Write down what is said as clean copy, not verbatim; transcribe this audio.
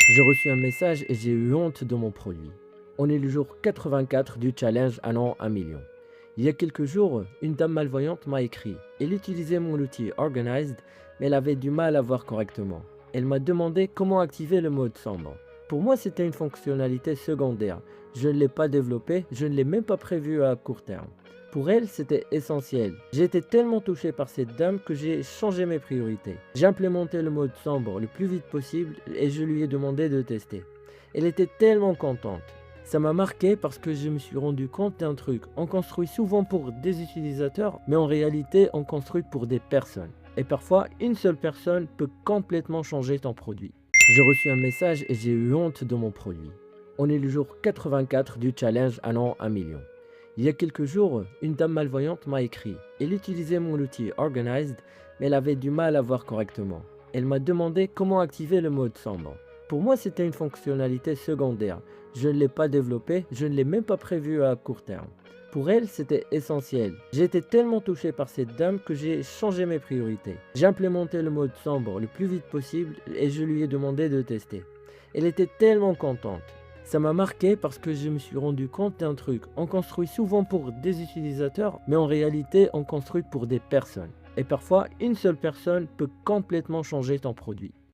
J'ai reçu un message et j'ai eu honte de mon produit. On est le jour 84 du challenge un an 1 million. Il y a quelques jours, une dame malvoyante m'a écrit. Elle utilisait mon outil Organized, mais elle avait du mal à voir correctement. Elle m'a demandé comment activer le mode sombre. Pour moi, c'était une fonctionnalité secondaire. Je ne l'ai pas développée, je ne l'ai même pas prévue à court terme. Pour elle, c'était essentiel. J'ai été tellement touché par cette dame que j'ai changé mes priorités. J'ai implémenté le mode sombre le plus vite possible et je lui ai demandé de tester. Elle était tellement contente. Ça m'a marqué parce que je me suis rendu compte d'un truc. On construit souvent pour des utilisateurs, mais en réalité, on construit pour des personnes. Et parfois, une seule personne peut complètement changer ton produit. J'ai reçu un message et j'ai eu honte de mon produit. On est le jour 84 du challenge un an 1 million. Il y a quelques jours, une dame malvoyante m'a écrit. Elle utilisait mon outil Organized, mais elle avait du mal à voir correctement. Elle m'a demandé comment activer le mode sombre. Pour moi, c'était une fonctionnalité secondaire. Je ne l'ai pas développée, je ne l'ai même pas prévue à court terme. Pour elle, c'était essentiel. J'ai été tellement touché par cette dame que j'ai changé mes priorités. J'ai implémenté le mode sombre le plus vite possible et je lui ai demandé de tester. Elle était tellement contente. Ça m'a marqué parce que je me suis rendu compte d'un truc. On construit souvent pour des utilisateurs, mais en réalité, on construit pour des personnes. Et parfois, une seule personne peut complètement changer ton produit.